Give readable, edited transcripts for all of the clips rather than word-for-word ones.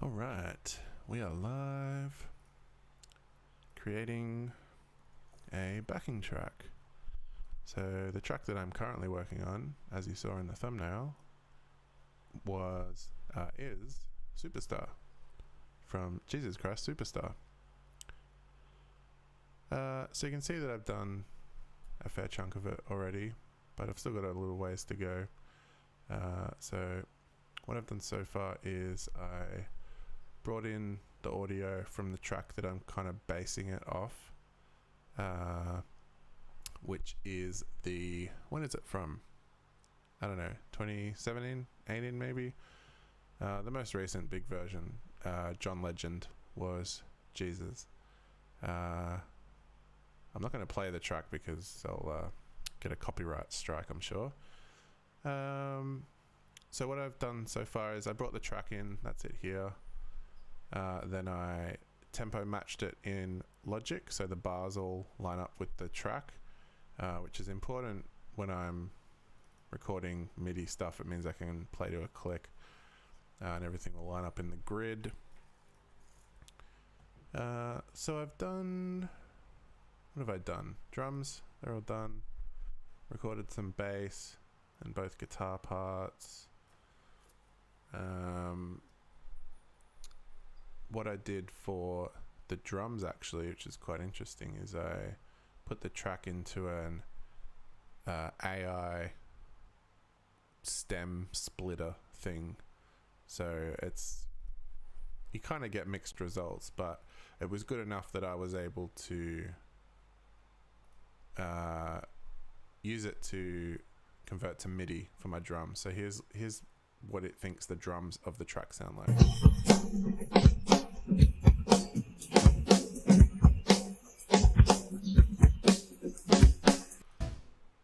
All right, we are live, creating a backing track. So the track that I'm currently working on, as you saw in the thumbnail, is Superstar from Jesus Christ Superstar. So you can see that I've done a fair chunk of it already, but I've still got a little ways to go. So what I've done so far is I brought in the audio from the track that I'm kind of basing it off, which is when is it from? I don't know, 2017, 18 maybe? The most recent big version, John Legend, was Jesus. I'm not going to play the track because I'll get a copyright strike, I'm sure. So what I've done so far is I brought the track in, that's it here. Then I tempo matched it in Logic, so the bars all line up with the track, which is important when I'm recording MIDI stuff. It means I can play to a click, and everything will line up in the grid. So I've done, what have I done? Drums, they're all done. Recorded some bass and both guitar parts. What I did for the drums, actually, which is quite interesting, is I put the track into an AI stem splitter thing. So you kind of get mixed results, but it was good enough that I was able to use it to convert to MIDI for my drums. So here's what it thinks the drums of the track sound like.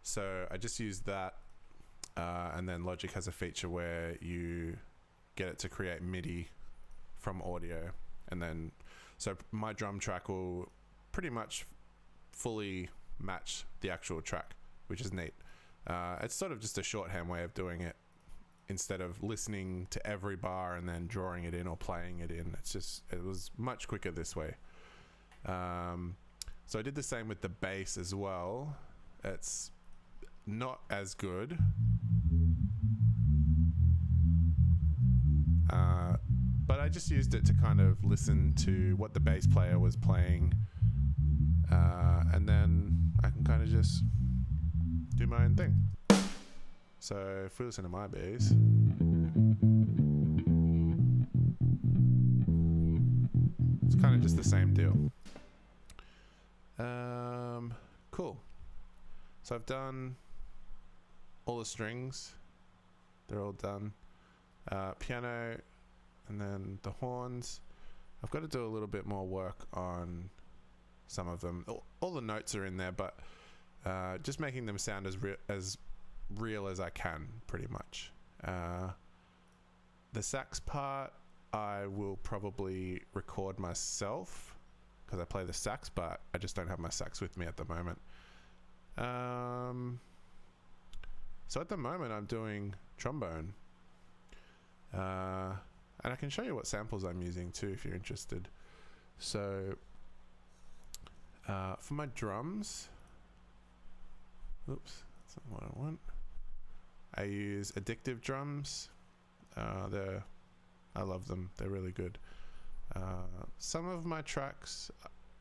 So I just used that, and then Logic has a feature where you get it to create MIDI from audio, and then so my drum track will pretty much fully match the actual track, which is neat. It's sort of just a shorthand way of doing it. Instead of listening to every bar and then drawing it in or playing it in, it was much quicker this way. So I did the same with the bass as well. It's not as good, but I just used it to kind of listen to what the bass player was playing, and then I can kind of just do my own thing. So if we listen to my bass, it's kind of just the same deal. Cool. So I've done all the strings, they're all done. Piano, and then the horns. I've got to do a little bit more work on some of them. All the notes are in there, but just making them sound as real as I can, pretty much. The sax part I will probably record myself because I play the sax, but I just don't have my sax with me at the moment. So at the moment I'm doing trombone, and I can show you what samples I'm using too if you're interested. So for my drums, oops, that's not what I want. I use Addictive drums. I love them, they're really good. Some of my tracks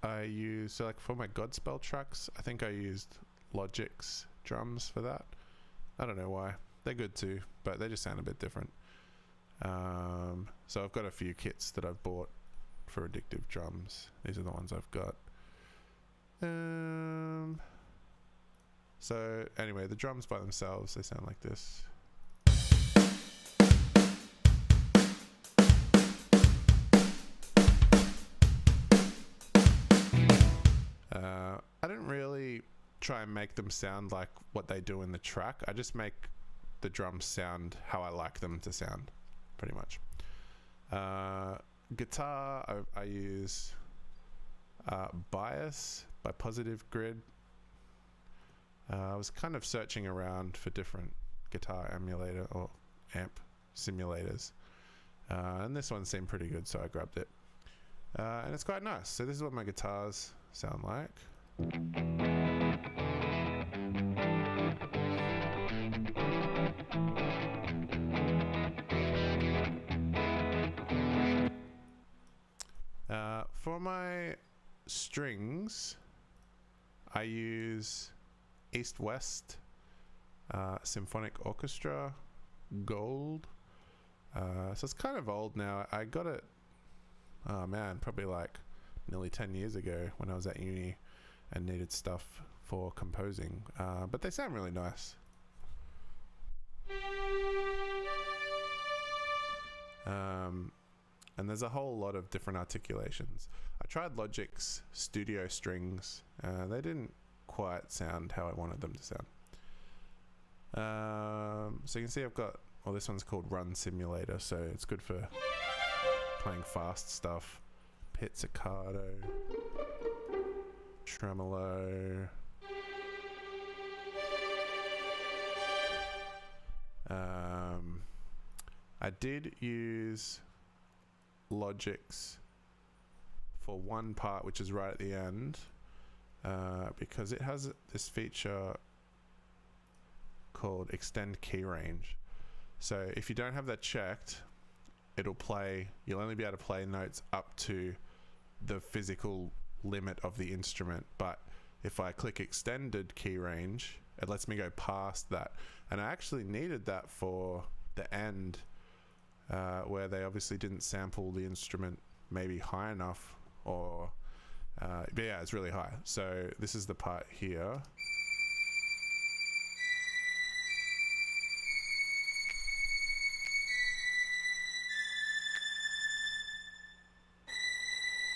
I use, so like for my Godspell tracks, I think I used Logic's drums for that. I don't know why. They're good too, but they just sound a bit different. So I've got a few kits that I've bought for Addictive drums. These are the ones I've got. So anyway, the drums by themselves, they sound like this. I don't really try and make them sound like what they do in the track. I just make the drums sound how I like them to sound, pretty much. Guitar, I use Bias by Positive Grid. I was kind of searching around for different guitar emulator or amp simulators, And this one seemed pretty good, so I grabbed it. And it's quite nice. So this is what my guitars sound like. For my strings, I use East-West Symphonic Orchestra Gold. So it's kind of old now. I got it, oh man, probably like nearly 10 years ago when I was at uni and needed stuff for composing. But they sound really nice. And there's a whole lot of different articulations. I tried Logic's studio strings. They didn't quite sound how I wanted them to sound. So you can see I've got, well, this one's called Run Simulator, so it's good for playing fast stuff. Pizzicato, tremolo. I did use Logic's for one part, which is right at the end, because it has this feature called extend key range. So if you don't have that checked, it'll play, you'll only be able to play notes up to the physical limit of the instrument. But if I click extended key range, it lets me go past that. And I actually needed that for the end, where they obviously didn't sample the instrument maybe high enough, or but yeah, it's really high. So this is the part here.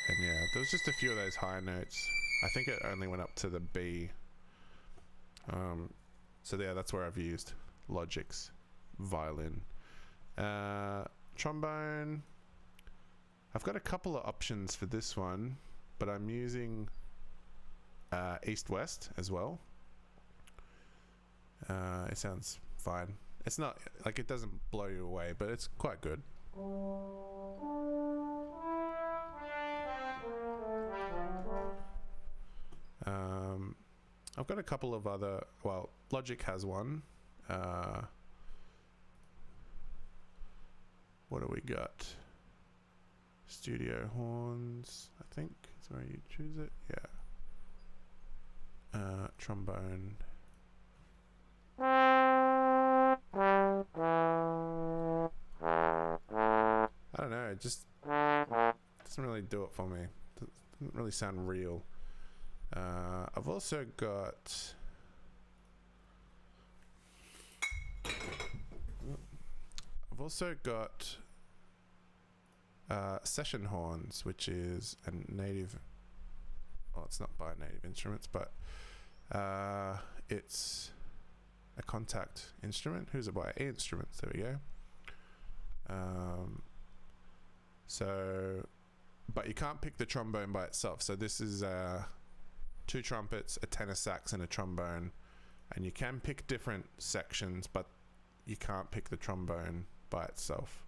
And yeah, there was just a few of those high notes. I think it only went up to the B. So yeah, that's where I've used Logic's violin. Trombone, I've got a couple of options for this one, but I'm using East-West as well. It sounds fine. It's not, like, it doesn't blow you away, but it's quite good. I've got a couple of other, well, Logic has one. What do we got? Studio horns, I think is where you choose it. Yeah. Trombone. I don't know, it just doesn't really do it for me. Doesn't really sound real. I've also got session horns, which is a native, well, it's not by Native Instruments, but it's a contact instrument. Who's it by? A Instruments, there we go. So, but you can't pick the trombone by itself. So this is 2 trumpets, a tenor sax, and a trombone, and you can pick different sections, but you can't pick the trombone by itself.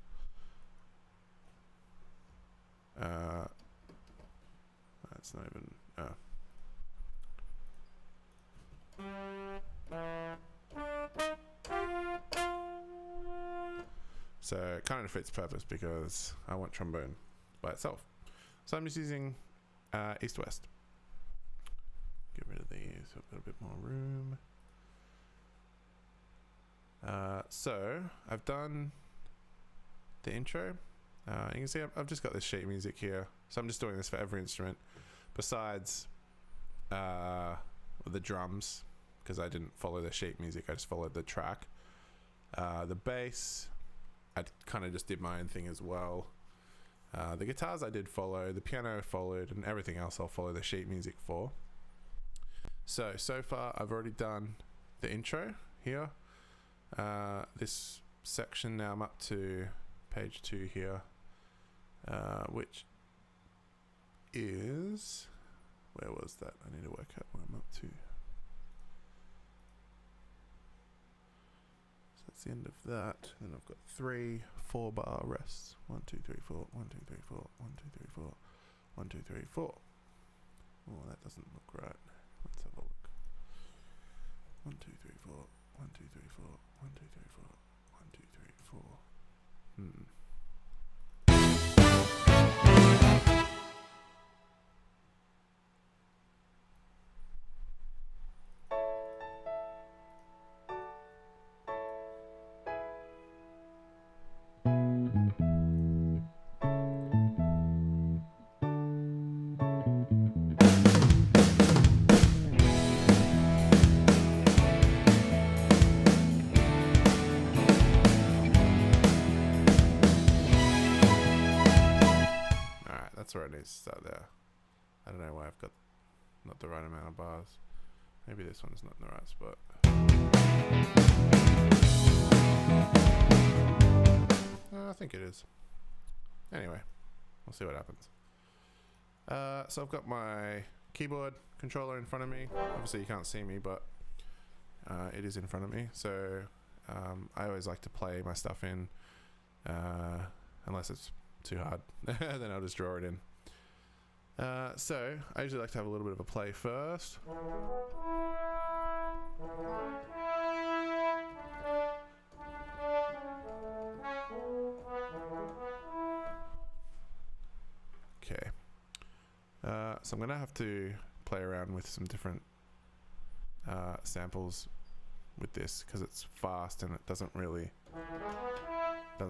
That's not even. So it kind of fits purpose because I want trombone by itself. So I'm just using East-West. Get rid of these so I've got a bit more room. So I've done the intro. You can see I've just got this sheet music here, so I'm just doing this for every instrument besides the drums, because I didn't follow the sheet music, I just followed the track. The bass, I kind of just did my own thing as well. The guitars I did follow, the piano followed, and everything else I'll follow the sheet music for. So far I've already done the intro here. This section now I'm up to page 2 here, which is, where was that? I need to work out what I'm up to. So that's the end of that. And I've got 3 4-bar rests. 1, 2, 3, 4. 1, 2, 3, 4. 1, 2, 3, 4. 1, 2, 3, 4. Oh, that doesn't look right. Let's have a look. 1, 2, 3, 4. 1, 2, 3, 4. 1, 2, 3, 4. 1, 2, 3, 4. That's where it needs to start there. I don't know why I've got not the right amount of bars. Maybe this one's not in the right spot. I think it is. Anyway, we'll see what happens. So I've got my keyboard controller in front of me. Obviously you can't see me, but it is in front of me. So I always like to play my stuff in, unless it's too hard, then I'll just draw it in. So I usually like to have a little bit of a play first. Okay. So I'm gonna have to play around with some different samples with this because it's fast and it doesn't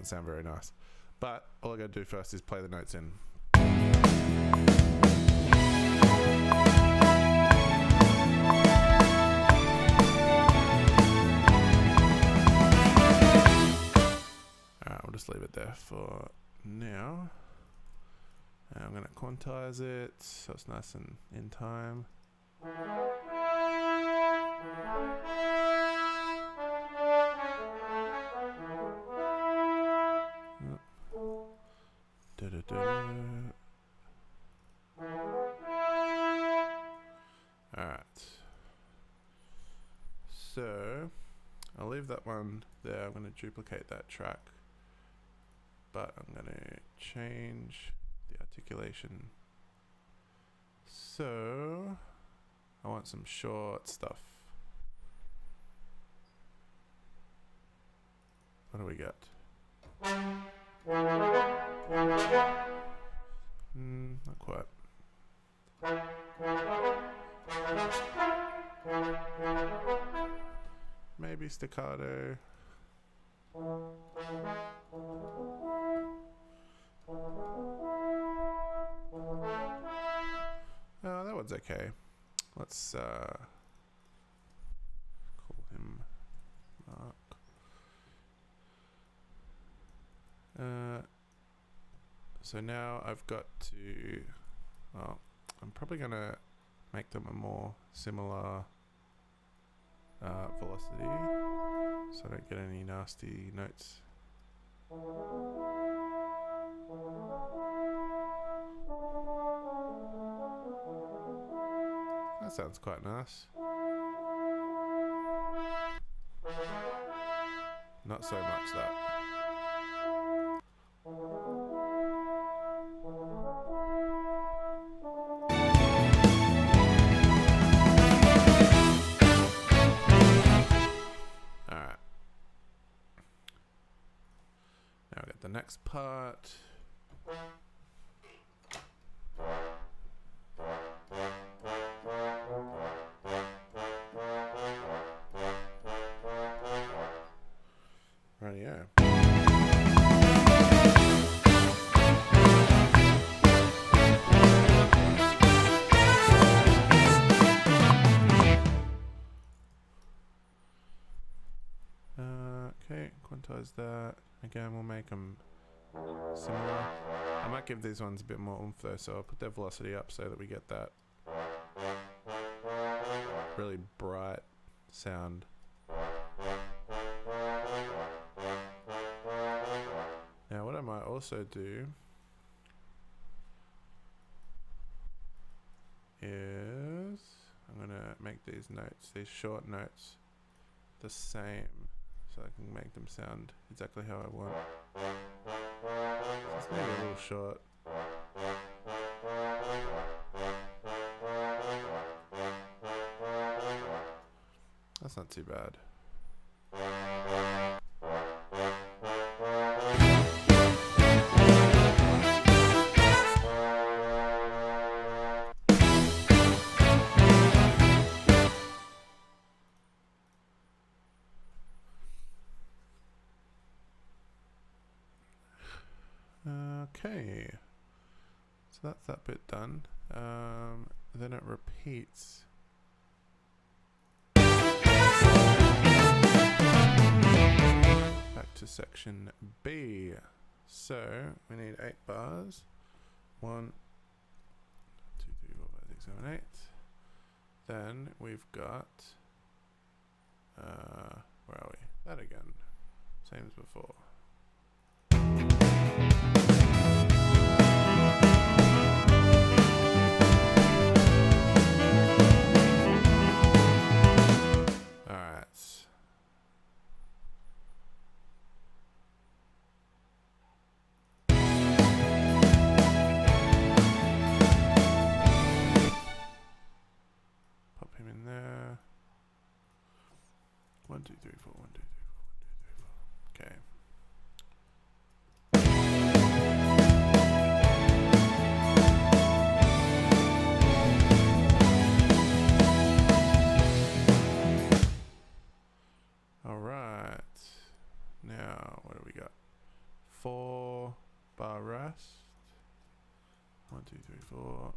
sound very nice. But all I gotta do first is play the notes in. Alright, we'll just leave it there for now. I'm gonna quantize it so it's nice and in time. Alright, so I'll leave that one there. I'm going to duplicate that track, but I'm going to change the articulation. So I want some short stuff. What do we got? Not quite. Maybe staccato. Oh, that one's okay. Let's call him Mark. So now I've got to, well, I'm probably going to make them a more similar velocity so I don't get any nasty notes. That sounds quite nice. Not so much that. The next part. Rightio. Okay, quantize that. Again, we'll make them similar. I might give these ones a bit more oomph though, so I'll put their velocity up so that we get that really bright sound. Now what I might also do is I'm going to make these notes, these short notes, the same. so I can make them sound exactly how I want. This may be a little short. That's not too bad. Okay, so that's that bit done. Then it repeats. Back to section B. So we need 8 bars. 1, 2, 3, 4, 5, 6, 7, 8. Then we've got where are we? That again. Same as before. Pop him in there. 1, 2, 3, 4, 1, 2, 3, 4, 1, 2, 3, 4. Okay. Alright. Now, what do we got? 4 bar rest. 1, 2, 3, 4.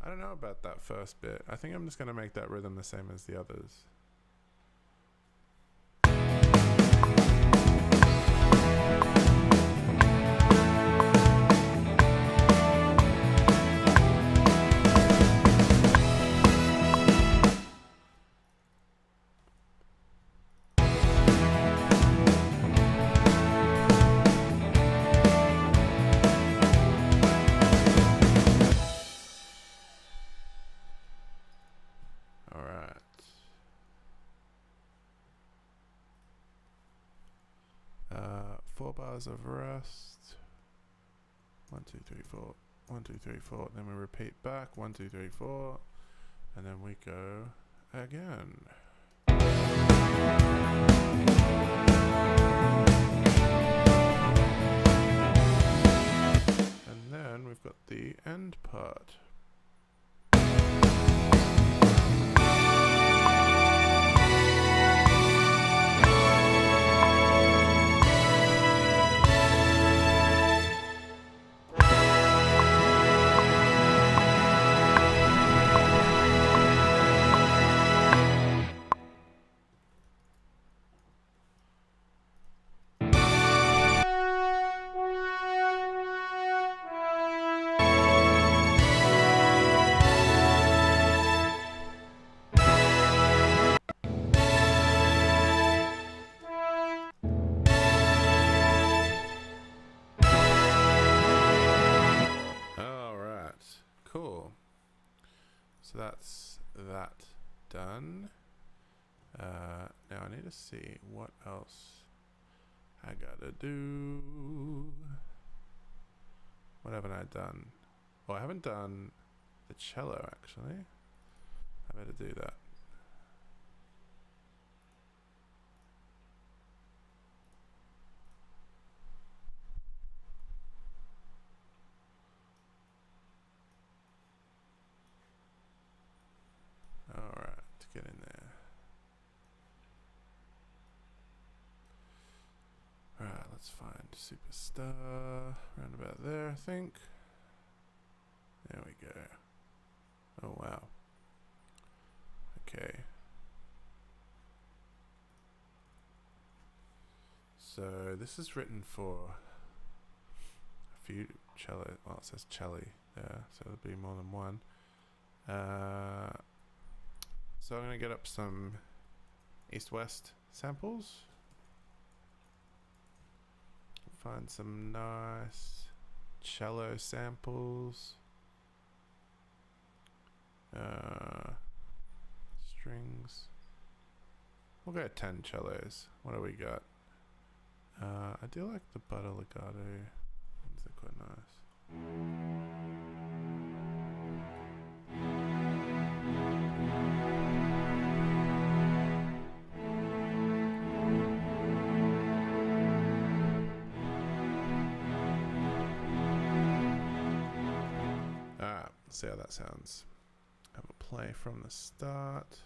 I don't know about that first bit. I think I'm just going to make that rhythm the same as the others. Alright. Four bars of rest. 1, 2, 3, 4. 1, 2, 3, 4. Then we repeat back. 1, 2, 3, 4. And then we go again. And then we've got the end part. Cool. So that's that done. Now I need to see what else I gotta do. What haven't I done? Oh, I haven't done the cello actually. I better do that. Alright, get in there. Alright, let's find Superstar. Round about there, I think. There we go. Oh, wow. Okay. So, this is written for a cello. Well, it says cello there, so there'll be more than one. So I'm going to get up some east-west samples. Find some nice cello samples. Strings. We'll go 10 cellos. What do we got? I do like the butter legato. They're quite nice. Alright, let's see how that sounds. Have a play from the start.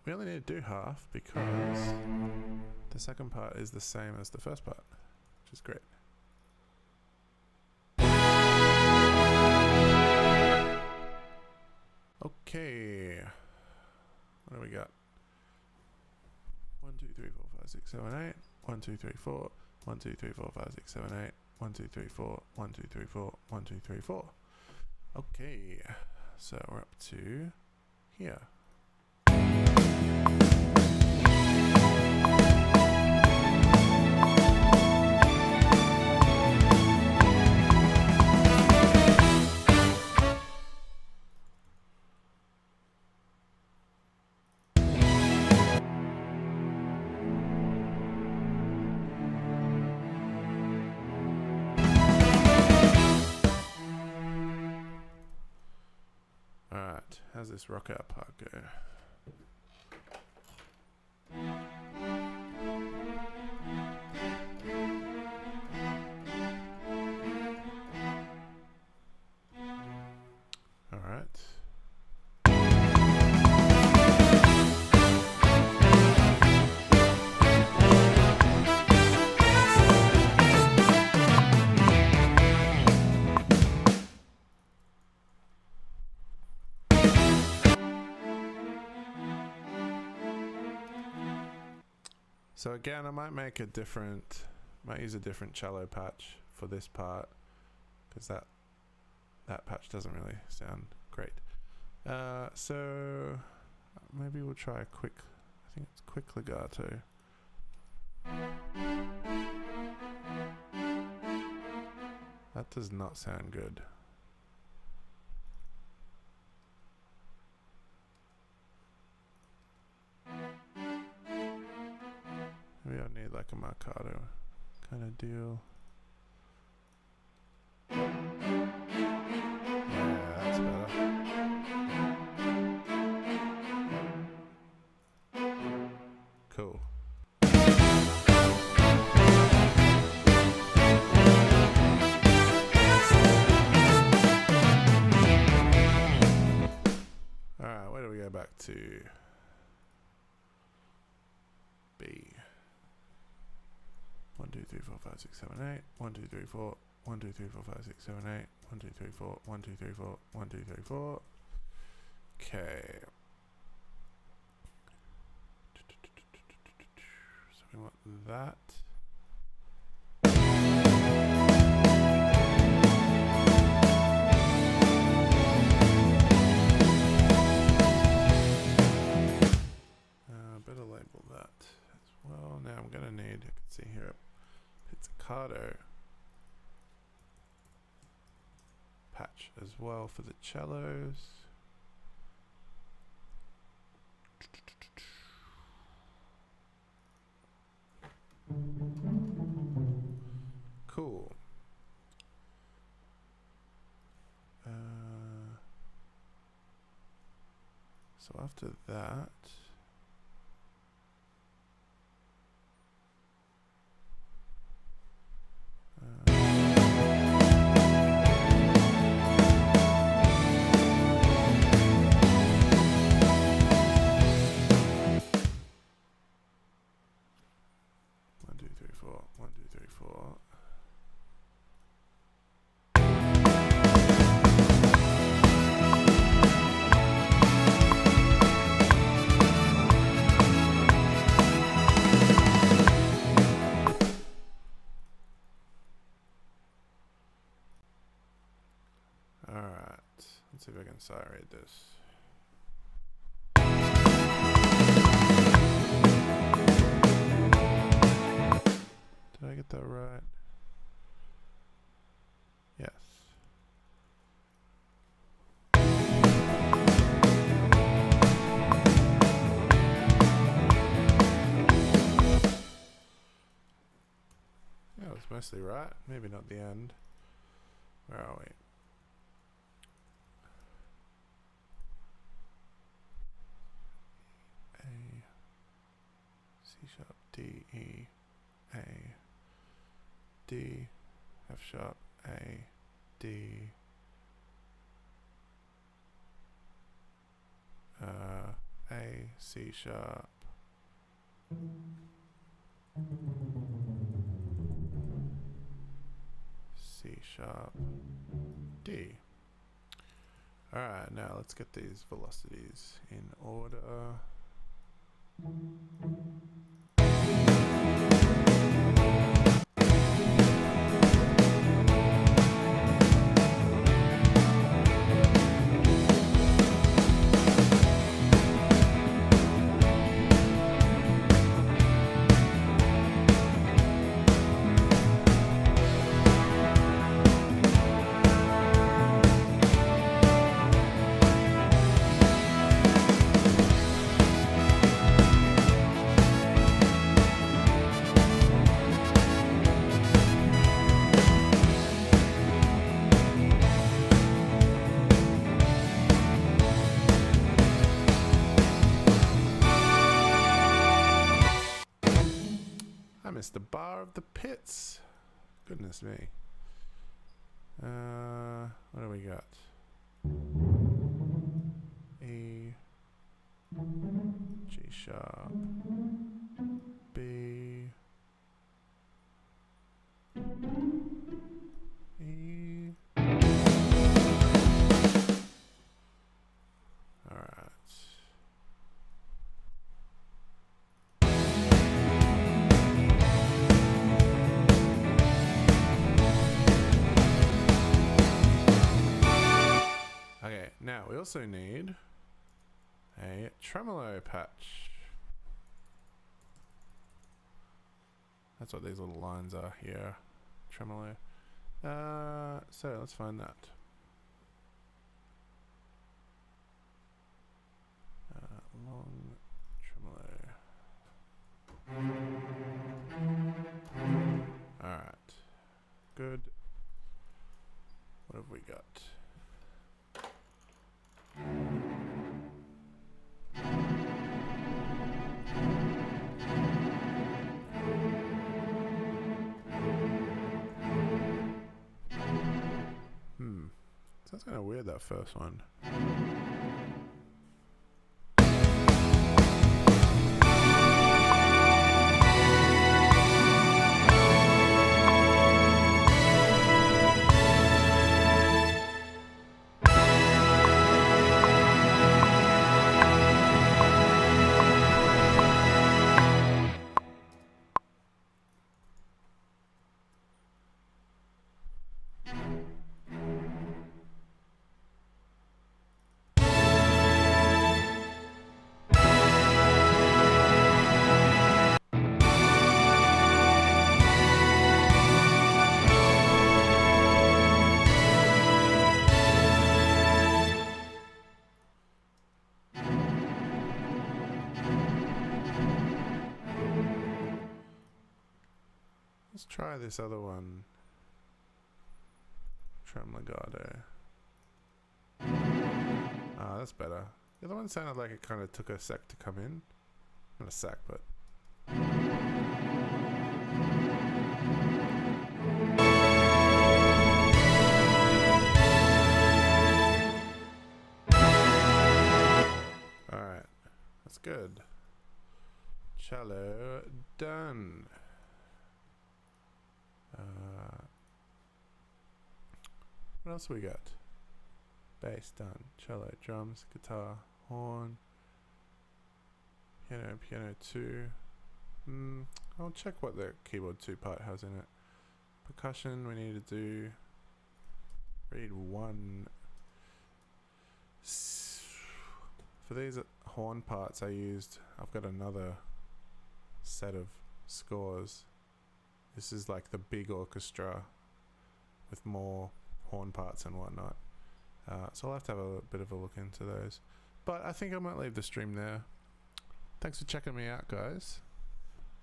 We only need to do half because the second part is the same as the first part, which is great. Okay, what do we got? 1, 2, 3, 4, 5, 6, 7, 8. 1, 2, 3, 4. 1, 2, 3, 4, 5, 6, 7, 8. 1, 2, 3, 4. 1, 2, 3, 4. 1, 2, 3, 4. Okay, so we're up to here. Alright, how's this rock out part go? Alright. So again, I might make a different, might use a different cello patch for this part, because that patch doesn't really sound great. So maybe we'll try a quick, I think it's quick legato. That does not sound good. Maybe I need like a marcato kind of deal. Yeah, that's better. Cool. Alright, where do we go back to? B. 1, 2, 3, 4, 5, 6, 7, 8. 1, 2, 3, 4. 1, 2, 3, 4, 5, 6, 7, 8. 1, 2, 3, 4. 1, 2, 3, 4. 1, 2, 3, 4. Okay. So we want that. Better label that as well. Now I'm gonna need, I can see here, a pizzicato patch as well for the cellos. Cool. So after that, for. Alright, let's see if I can sight read this. Did I get that right? Yes. Yeah, it was mostly right. Maybe not the end. Where are we? A, C sharp, D, E, A, D, F sharp, A, D, A, C sharp, C sharp, D. Alright, now let's get these velocities in order. I missed the bar of the pits. Goodness me. What do we got? E, G sharp, B, E. Alright. Okay, now we also need a tremolo patch. That's what these little lines are here. Tremolo. So let's find that. Long tremolo. Alright. Good. What have we got? Sounds kind of weird, that first one. Let's try this other one. Tremolo. Ah, that's better. The other one sounded like it kind of took a sec to come in. Not a sec, but... Alright, that's good. Cello done. What else we got? Bass done, cello, drums, guitar, horn, piano 2. I'll check what the keyboard 2 part has in it. Percussion, we need to do read 1. For these horn parts I've got another set of scores. This is like the big orchestra with more horn parts and whatnot. So I'll have to have a bit of a look into those. But I think I might leave the stream there. Thanks for checking me out, guys.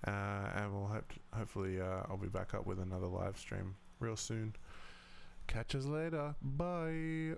And we'll hopefully I'll be back up with another live stream real soon. Catch us later. Bye.